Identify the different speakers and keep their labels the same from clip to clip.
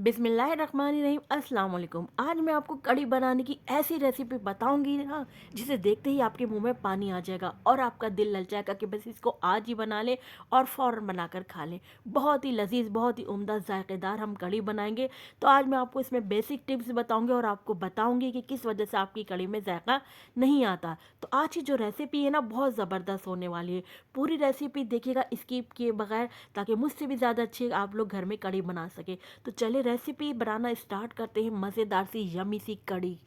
Speaker 1: बिस्मिल्लाहिर्रहमानिर्रहीम अस्सलाम वालेकुम। आज मैं आपको कढ़ी बनाने की ऐसी रेसिपी बताऊंगी ना, जिसे देखते ही आपके मुंह में पानी आ जाएगा और आपका दिल ललचाएगा कि बस इसको आज ही बना लें और फ़ौरन बनाकर खा लें। बहुत ही लजीज, बहुत ही उम्दा, जायकेदार हम कढ़ी बनाएंगे। तो आज मैं आपको इसमें बेसिक टिप्स बताऊंगी और आपको बताऊंगी कि किस वजह से आपकी कढ़ी में जायका नहीं आता। तो आज की जो रेसिपी है ना, बहुत ज़बरदस्त होने वाली है। पूरी रेसिपी देखिएगा स्किप किए बगैर, ताकि मुझसे भी ज़्यादा अच्छी आप लोग घर में कढ़ी बना सके। तो चलिए रेसिपी बनाना स्टार्ट करते हैं, मज़ेदार सी यमी सी कढ़ी।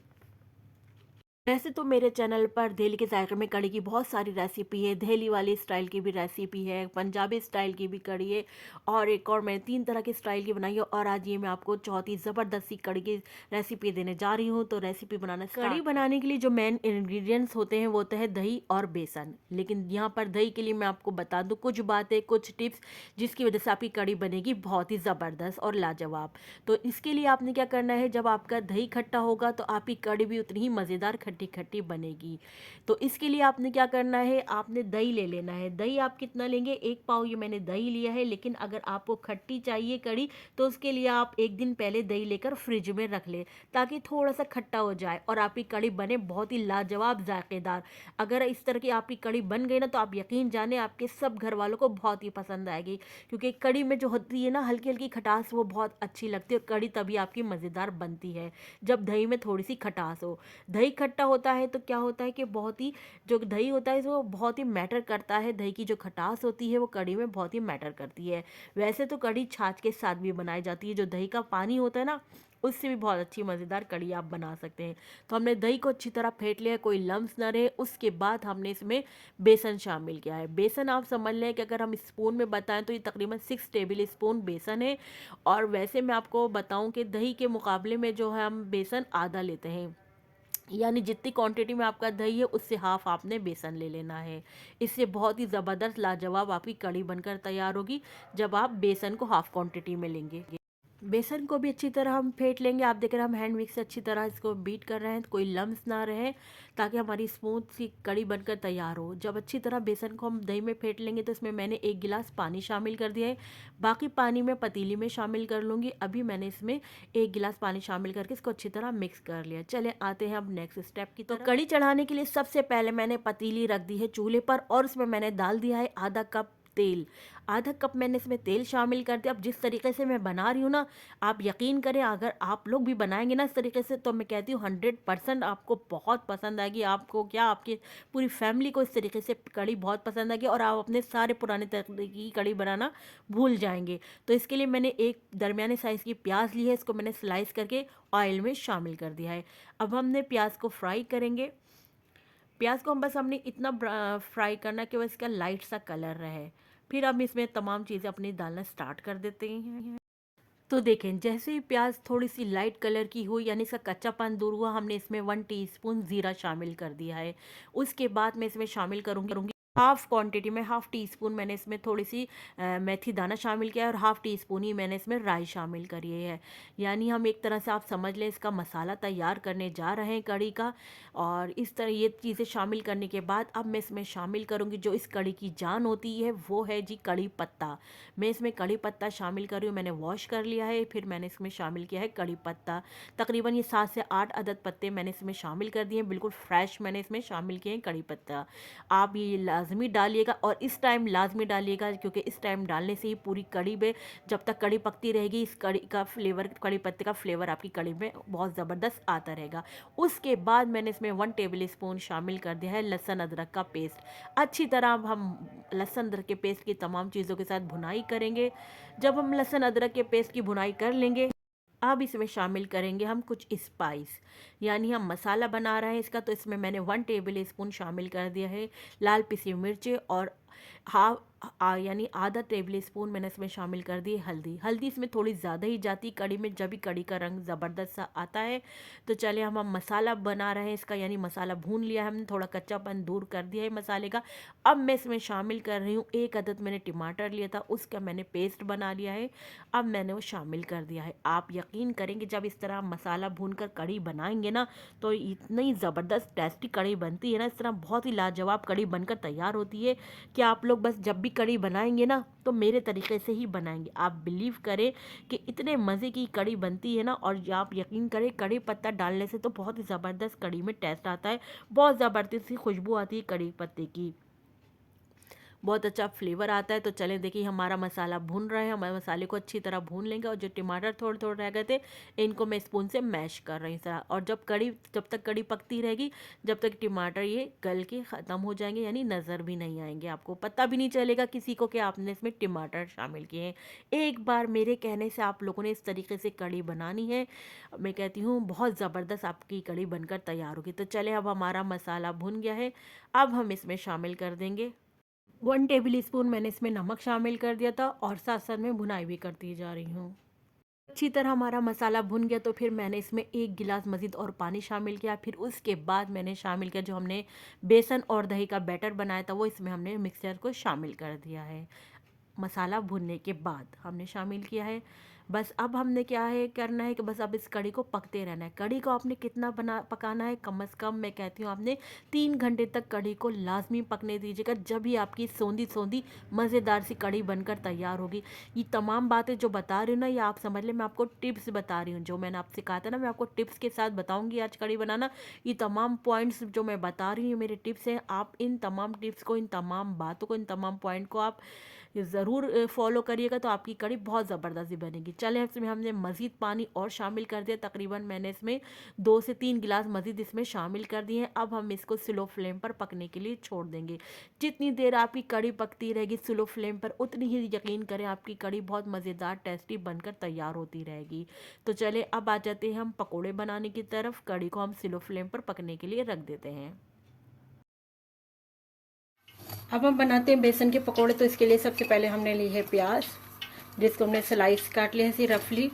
Speaker 1: वैसे तो मेरे चैनल पर दिल्ली के जायके में कढ़ी की बहुत सारी रेसिपी है। दिल्ली वाली स्टाइल की भी रेसिपी है, पंजाबी स्टाइल की भी कढ़ी है, और एक और मैं 3 तरह के स्टाइल की बनाई है। और आज ये मैं आपको चौथी ज़बरदस्त सी कढ़ी की रेसिपी देने जा रही हूँ। तो रेसिपी बनाना कढ़ी बनाने के लिए जो मेन इंग्रेडिएंट्स होते हैं वो होता है दही और बेसन। लेकिन यहाँ पर दही के लिए मैं आपको बता दूँ कुछ बातें, कुछ टिप्स, जिसकी वजह से आपकी कढ़ी बनेगी बहुत ही ज़बरदस्त और लाजवाब। तो इसके लिए आपने क्या करना है, जब आपका दही खट्टा होगा तो आपकी कढ़ी भी उतनी ही मज़ेदार खट्टी खट्टी बनेगी। तो इसके लिए आपने क्या करना है, आपने दही ले लेना है। दही आप कितना लेंगे, 1 पाव ये मैंने दही लिया है। लेकिन अगर आपको खट्टी चाहिए कढ़ी, तो उसके लिए आप एक दिन पहले दही लेकर फ्रिज में रख लें, ताकि थोड़ा सा खट्टा हो जाए और आपकी कढ़ी बने बहुत ही लाजवाब जायकेदार। अगर इस तरह की आपकी कढ़ी बन गई ना, तो आप यकीन जाने आपके सब घर वालों को बहुत ही पसंद आएगी। क्योंकि कढ़ी में जो होती है ना, हल्की हल्की खटास, वो बहुत अच्छी लगती है। और कढ़ी तभी आपकी मज़ेदार बनती है जब दही में थोड़ी सी खटास हो। दही खट्टा होता है तो क्या होता है कि बहुत ही, जो दही होता है वो बहुत ही मैटर करता है। दही की जो खटास होती है वो कढ़ी में बहुत ही मैटर करती है। वैसे तो कढ़ी छाछ के साथ भी बनाई जाती है। जो दही का पानी होता है ना, उससे भी बहुत अच्छी मज़ेदार कढ़ी आप बना सकते हैं। तो हमने दही को अच्छी तरह फेंट लिया, कोई लम्स ना रहे। उसके बाद हमने इसमें बेसन शामिल किया है। बेसन आप समझ लें कि अगर हम स्पून में बताएं तो ये तकरीबन 6 टेबल स्पून बेसन है। और वैसे मैं आपको बताऊं कि दही के मुकाबले में जो है हम बेसन आधा लेते हैं। यानी जितनी क्वांटिटी में आपका दही है, उससे हाफ आपने बेसन ले लेना है। इससे बहुत ही ज़बरदस्त लाजवाब आपकी कढ़ी बनकर तैयार होगी, जब आप बेसन को हाफ क्वांटिटी में लेंगे। बेसन को भी अच्छी तरह हम फेंट लेंगे। आप देख रहे हैं हम हैंड मिक्स से अच्छी तरह इसको बीट कर रहे हैं, तो कोई लम्स ना रहे, ताकि हमारी स्मूथ सी कड़ी बनकर तैयार हो। जब अच्छी तरह बेसन को हम दही में फेंट लेंगे, तो इसमें मैंने 1 गिलास पानी शामिल कर दिया है। बाकी पानी मैं पतीली में शामिल कर लूँगी। अभी मैंने इसमें 1 गिलास पानी शामिल करके इसको अच्छी तरह मिक्स कर लिया। चले आते हैं अब नेक्स्ट स्टेप की तरफ। तो कड़ी चढ़ाने के लिए सबसे पहले मैंने पतीली रख दी है चूल्हे पर, और उसमें मैंने डाल दिया है आधा कप तेल। आधा कप मैंने इसमें तेल शामिल कर दिया। अब जिस तरीके से मैं बना रही हूँ ना, आप यकीन करें, अगर आप लोग भी बनाएंगे ना इस तरीके से, तो मैं कहती हूँ 100% आपको बहुत पसंद आएगी। आपको क्या, आपकी पूरी फैमिली को इस तरीके से कढ़ी बहुत पसंद आएगी, और आप अपने सारे पुराने तरीके की कढ़ी बनाना भूल जाएंगे। तो इसके लिए मैंने एक दरमियाने साइज़ की प्याज ली है, इसको मैंने स्लाइस करके ऑयल में शामिल कर दिया है। अब हमने प्याज को फ्राई करेंगे। प्याज को हमने इतना फ्राई करना कि वो इसका लाइट सा कलर रहे। फिर हम इसमें तमाम चीज़ें अपनी डालना स्टार्ट कर देते हैं। तो देखें, जैसे ही प्याज थोड़ी सी लाइट कलर की हुई, यानी इसका कच्चापन दूर हुआ, हमने इसमें 1 टीस्पून ज़ीरा शामिल कर दिया है। उसके बाद मैं इसमें शामिल करूँगी हाफ क्वांटिटी में, हाफ टी स्पून मैंने इसमें थोड़ी सी मेथी दाना शामिल किया है, और हाफ टी स्पून ही मैंने इसमें राई शामिल करी है। यानी हम एक तरह से आप समझ लें, इसका मसाला तैयार करने जा रहे हैं कढ़ी का। और इस तरह ये चीज़ें शामिल करने के बाद अब मैं इसमें शामिल करूँगी जो इस कढ़ी की जान होती है, वो है जी कढ़ी पत्ता। मैं इसमें कढ़ी पत्ता शामिल कर रही हूँ। मैंने वॉश कर लिया है, फिर मैंने इसमें शामिल किया है कढ़ी पत्ता। तकरीबन ये 7 से 8 अदद पत्ते मैंने इसमें शामिल कर दिए हैं, बिल्कुल फ्रेश मैंने इसमें शामिल किए हैं कढ़ी पत्ता। आप ये लाज़मी डालिएगा, और इस टाइम लाज़मी डालिएगा, क्योंकि इस टाइम डालने से ही पूरी कढ़ी में, जब तक कढ़ी पकती रहेगी, इस कढ़ी का फ्लेवर, कढ़ी पत्ते का फ्लेवर आपकी कढ़ी में बहुत ज़बरदस्त आता रहेगा। उसके बाद मैंने इसमें 1 टेबल स्पून शामिल कर दिया है लहसुन अदरक का पेस्ट। अच्छी तरह अब हम लहसुन अदरक के पेस्ट की तमाम चीज़ों के साथ भुनाई करेंगे। जब हम लहसुन अदरक के पेस्ट की भुनाई कर लेंगे, अब इसमें शामिल करेंगे हम कुछ स्पाइस। यानी हम मसाला बना रहे हैं इसका, तो इसमें मैंने 1 टेबल स्पून शामिल कर दिया है लाल पिसी मिर्ची, और हाफ यानी आधा टेबल स्पून मैंने इसमें शामिल कर दी हल्दी। हल्दी इसमें थोड़ी ज़्यादा ही जाती कढ़ी में, जब भी कढ़ी का रंग ज़बरदस्त सा आता है। तो चले हम मसाला बना रहे हैं इसका, यानी मसाला भून लिया है हमने, थोड़ा कच्चापन दूर कर दिया है मसाले का। अब मैं इसमें शामिल कर रही हूँ 1 अदद मैंने टमाटर लिया था, उसका मैंने पेस्ट बना लिया है। अब मैंने वो शामिल कर दिया है। आप यकीन करेंगे, जब इस तरह मसाला भूनकर कढ़ी बनाएंगे ना, तो इतनी ज़बरदस्त टेस्टी कढ़ी बनती है ना, इस तरह बहुत ही लाजवाब कढ़ी बनकर तैयार होती है कि कि आप लोग बस जब भी कढ़ी बनाएंगे ना तो मेरे तरीके से ही बनाएंगे। आप बिलीव करें कि इतने मज़े की कढ़ी बनती है ना, और आप यकीन करें कढ़ी पत्ता डालने से तो बहुत ही ज़बरदस्त कढ़ी में टेस्ट आता है, बहुत ज़बरदस्त सी खुशबू आती है कढ़ी पत्ते की, बहुत अच्छा फ्लेवर आता है। तो चलें देखिए हमारा मसाला भून रहा है, हमारे मसाले को अच्छी तरह भून लेंगे, और जो टमाटर थोड़े थोड़े रह गए थे इनको मैं स्पून से मैश कर रही हूँ इस तरह। और जब तक कढ़ी पकती रहेगी, जब तक टमाटर ये गल के ख़त्म हो जाएंगे, यानी नज़र भी नहीं आएंगे, आपको पता भी नहीं चलेगा किसी को कि आपने इसमें टमाटर शामिल किए हैं। एक बार मेरे कहने से आप लोगों ने इस तरीके से कढ़ी बनानी है, मैं कहती हूँ बहुत ज़बरदस्त आपकी कढ़ी बनकर तैयार होगी। तो चले अब हमारा मसाला भुन गया है, अब हम इसमें शामिल कर देंगे 1 टेबल स्पून मैंने इसमें नमक शामिल कर दिया था, और साथ साथ में भुनाई भी करती जा रही हूँ। अच्छी तरह हमारा मसाला भुन गया तो फिर मैंने इसमें 1 गिलास मज़ीद और पानी शामिल किया। फिर उसके बाद मैंने शामिल किया जो हमने बेसन और दही का बैटर बनाया था, वो इसमें हमने मिक्सचर को शामिल कर दिया है। मसाला भुनने के बाद हमने शामिल किया है। बस अब हमने क्या है करना है कि बस अब इस कढ़ी को पकते रहना है। कढ़ी को आपने कितना पकाना है, कम से कम मैं कहती हूँ आपने 3 घंटे तक कढ़ी को लाजमी पकने दीजिएगा, जब ही आपकी सौंधी सौंधी मज़ेदार सी कढ़ी बनकर तैयार होगी। ये तमाम बातें जो बता रही हूँ ना, ये आप समझ लें मैं आपको टिप्स बता रही हूँ, जो मैंने आपसे कहा था ना मैं आपको टिप्स के साथ बताऊँगी आज कढ़ी बनाना। ये तमाम पॉइंट्स जो मैं बता रही हूँ मेरे टिप्स हैं, आप इन तमाम टिप्स को, इन तमाम बातों को, इन तमाम पॉइंट को आप ज़रूर फॉलो करिएगा, तो आपकी कढ़ी बहुत ज़बरदस्त बनेगी। चलें इसमें हमने मज़ीद पानी और शामिल कर दिया, तकरीबन मैंने इसमें 2 से 3 गिलास मज़ीद इसमें शामिल कर दिए हैं। अब हम इसको स्लो फ्लेम पर पकने के लिए छोड़ देंगे। जितनी देर आपकी कढ़ी पकती रहेगी स्लो फ्लेम पर, उतनी ही यकीन करें आपकी कढ़ी बहुत मज़ेदार टेस्टी बनकर तैयार होती रहेगी। तो चले अब आ जाते हैं हम पकौड़े बनाने की तरफ। कढ़ी को हम स्लो फ्लेम पर पकने के लिए रख देते हैं। अब हम बनाते हैं बेसन के पकोड़े। तो इसके लिए सबसे पहले हमने ली है प्याज, जिसको हमने स्लाइस काट लिया है ऐसी रफली,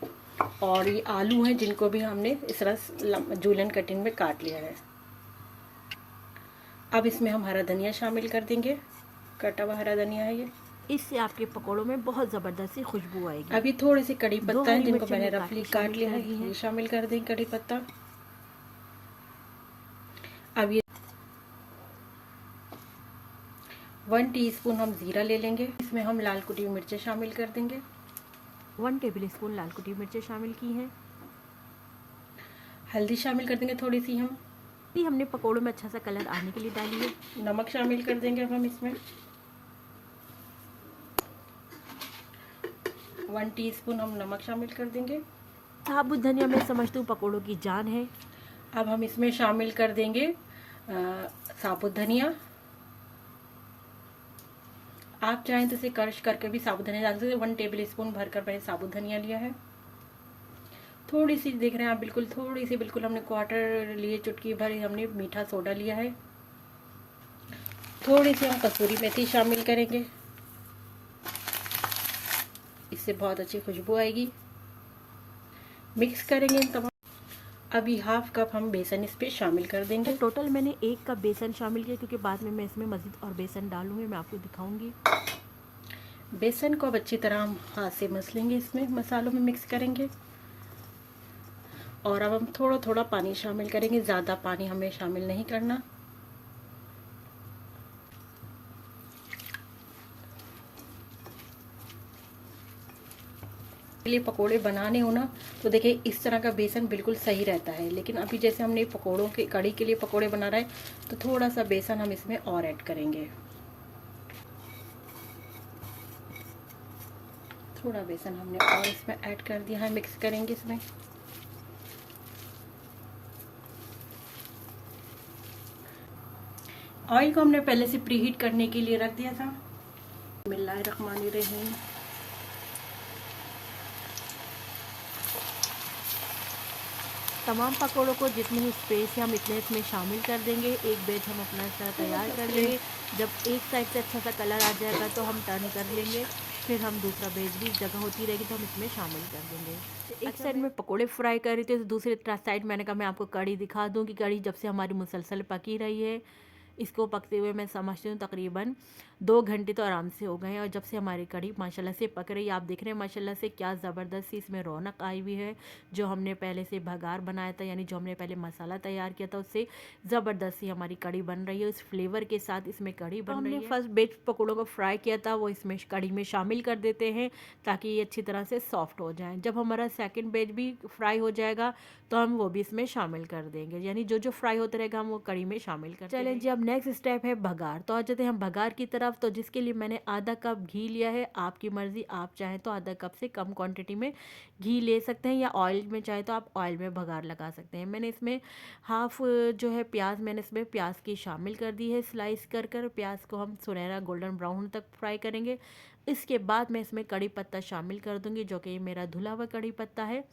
Speaker 1: और ये आलू हैं जिनको भी हमने इस तरह जूलन कटिंग में काट लिया है। अब इसमें हम हरा धनिया शामिल कर देंगे, कटा हुआ हरा धनिया है ये, इससे आपके पकोड़ों में बहुत ज़बरदस्त सी खुशबू आएगी। अभी थोड़ी सी कड़ी पत्ता है जिनको मैंने रफली काट लिया है, ये शामिल कर दें कड़ी पत्ता। अब ये 1 टीस्पून हम ज़ीरा ले लेंगे, इसमें हम लाल कुटी हुई मिर्चें शामिल कर देंगे। 1 टेबल स्पून लाल कुटी मिर्चें शामिल की हैं। हल्दी शामिल कर देंगे थोड़ी सी हमने पकोड़ों में अच्छा सा कलर आने के लिए डाली है। नमक शामिल कर देंगे अब हम इसमें 1 टीस्पून हम नमक शामिल कर देंगे। साबुत धनिया मैं समझती हूँ पकोड़ों की जान है। अब हम इसमें शामिल कर देंगे साबुत धनिया। आप चाहें तो इसे क्रश करके भी साबुत धनिया डाल सकते हैं। 1 टेबल स्पून भरकर मैंने साबुत धनिया लिया है। थोड़ी सी देख रहे हैं आप, बिल्कुल थोड़ी सी, बिल्कुल हमने क्वार्टर लिए चुटकी भर हमने मीठा सोडा लिया है। थोड़ी सी हम कसूरी मेथी शामिल करेंगे, इससे बहुत अच्छी खुशबू आएगी। मिक्स करेंगे इन तमाम। अभी हाफ कप हम बेसन इस पे शामिल कर देंगे। टोटल मैंने 1 कप बेसन शामिल किया, क्योंकि बाद में मैं इसमें मज़ीद और बेसन डालूंगी, मैं आपको दिखाऊंगी। बेसन को अब अच्छी तरह हम हाथ से मस लेंगे, इसमें मसालों में मिक्स करेंगे। और अब हम थोड़ा थोड़ा पानी शामिल करेंगे, ज़्यादा पानी हमें शामिल नहीं करना। लिए पकोड़े बनाने हो ना तो देखिए इस तरह का बेसन बिल्कुल सही रहता है। लेकिन अभी जैसे हमने पकोड़ों के कढ़ी के लिए पकोड़े बना रहे हैं तो थोड़ा सा बेसन हम इसमें और ऐड करेंगे। थोड़ा बेसन हमने और इसमें ऐड कर दिया है, मिक्स करेंगे इसमें। ऑयल को हमने पहले से प्रीहीट करने के लिए रख दिया था। बिस्मिल्लाहिर्रहमानिर्रहीम। तमाम पकौड़ों को जितनी ही स्पेस है हम इतने इसमें शामिल कर देंगे। एक बैच हम अपना सारा तैयार कर लेंगे। जब एक साइड से अच्छा सा कलर आ जाएगा तो हम टर्न कर लेंगे, फिर हम दूसरा बैच भी जगह होती रहेगी तो हम इसमें शामिल कर देंगे। एक साइड में पकोड़े फ्राई कर रही थी तो दूसरी साइड मैंने कहा मैं आपको कढ़ी दिखा दूँ कि कढ़ी जब से हमारी मुसलसल पकी रही है, इसको पकते हुए मैं समझती हूँ तकरीबन 2 घंटे तो आराम से हो गए हैं और जब से हमारी कढ़ी माशाल्लाह से पक रही है, आप देख रहे हैं माशाल्लाह से क्या ज़बरदस्त सी इसमें रौनक आई हुई है। जो हमने पहले से भगार बनाया था, यानी जो हमने पहले मसाला तैयार किया था, उससे ज़बरदस्त सी हमारी कढ़ी बन रही है। उस फ्लेवर के साथ इसमें कढ़ी बन रही है। हमने फर्स्ट बेच पकौड़ों को फ्राई किया था, वो इसमें कढ़ी में शामिल कर देते हैं ताकि ये अच्छी तरह से सॉफ्ट हो जाए। जब हमारा सेकंड बेच भी फ्राई हो जाएगा तो हम वो भी इसमें शामिल कर देंगे, यानी जो जो फ्राई होता रहेगा हम वो कढ़ी में शामिल करते हैं। चलें जी, अब नेक्स्ट स्टेप है भगार। तो आ जाते हैं हम भगार की तरफ। तो जिसके लिए मैंने आधा कप घी लिया है, आपकी मर्ज़ी, आप चाहें तो आधा कप से कम क्वांटिटी में घी ले सकते हैं या ऑयल में चाहे तो आप ऑयल में भगार लगा सकते हैं। मैंने इसमें हाफ़ जो है प्याज, मैंने इसमें प्याज की शामिल कर दी है स्लाइस कर कर। प्याज को हम सुनहरा गोल्डन ब्राउन तक फ्राई करेंगे। इसके बाद मैं इसमें कड़ी पत्ता शामिल कर दूंगी, जो कि मेरा धुला हुआ कड़ी पत्ता है।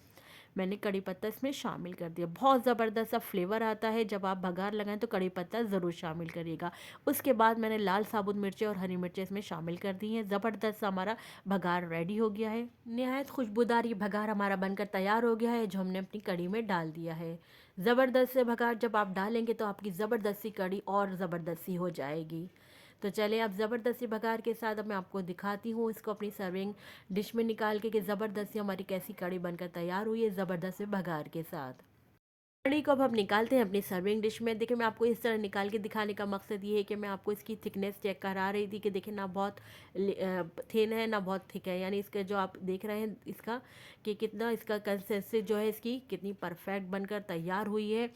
Speaker 1: मैंने कड़ी पत्ता इसमें शामिल कर दिया। बहुत ज़बरदस्त सा फ्लेवर आता है जब आप भगार लगाएं तो कड़ी पत्ता ज़रूर शामिल करिएगा। उसके बाद मैंने लाल साबुत मिर्चें और हरी मिर्चें इसमें शामिल कर दी हैं। ज़बरदस्त सा हमारा भगार रेडी हो गया है। नहायत खुशबूदार ये भगार हमारा बनकर तैयार हो गया है, जो हमने अपनी कड़ी में डाल दिया है। ज़बरदस्त से भगार जब आप डालेंगे तो आपकी ज़बरदस्त सी कड़ी और ज़बरदस्त सी हो जाएगी। तो चलिए अब ज़बरदस्त सी भगार के साथ अब मैं आपको दिखाती हूँ इसको अपनी सर्विंग डिश में निकाल के कि ज़बरदस्त सी हमारी कैसी कड़ी बनकर तैयार हुई है ज़बरदस्त से भगार के साथ। कड़ी को अब हम निकालते हैं अपनी सर्विंग डिश में। देखिए, मैं आपको इस तरह निकाल के दिखाने का मकसद ये है कि मैं आपको इसकी थिकनेस चेक करा रही थी कि देखिए ना बहुत थिन है ना बहुत थिक है, यानी इसका जो आप देख रहे हैं इसका कि कितना इसका कंसिस्टेंसी जो है इसकी कितनी परफेक्ट बनकर तैयार हुई है।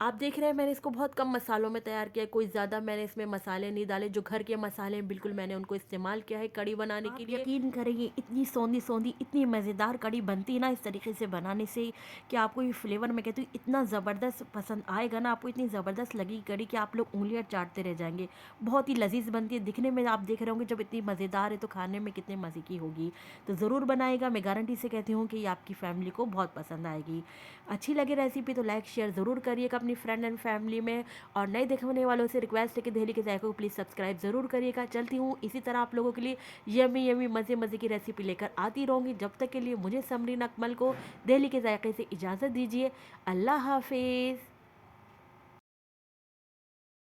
Speaker 1: आप देख रहे हैं मैंने इसको बहुत कम मसालों में तैयार किया है, कोई ज़्यादा मैंने इसमें मसाले नहीं डाले। जो घर के मसाले हैं बिल्कुल मैंने उनको इस्तेमाल किया है कड़ी बनाने के लिए। यकीन करेंगे इतनी सौंधी सौंधी इतनी मज़ेदार कड़ी बनती है ना इस तरीके से बनाने से कि आपको ये फ्लेवर मैं कहती हूँ इतना ज़बरदस्त पसंद आएगा ना, आपको इतनी ज़बरदस्त लगी कड़ी कि आप लोग उंगलियां चाटते रह जाएंगे। बहुत ही लजीज बनती है, दिखने में आप देख रहे होंगे जब इतनी मज़ेदार है तो खाने में कितने मज़े की होगी। तो ज़रूर बनाएगा, मैं गारंटी से कहती हूँ कि ये आपकी फैमिली को बहुत पसंद आएगी। अच्छी लगे रेसिपी तो लाइक शेयर ज़रूर करिएगा अपनी फ्रेंड एंड फैमिली में। और नए देखने वालों से रिक्वेस्ट है कि दहली के जायकों को प्लीज़ सब्सक्राइब ज़रूर करिएगा। चलती हूँ इसी तरह आप लोगों के लिए यमी यमी मज़े मज़े की रेसिपी लेकर आती रहूँगी। जब तक के लिए मुझे समरीन अकमल को दहली के जायके से इजाज़त दीजिए। अल्लाह हाफिज़।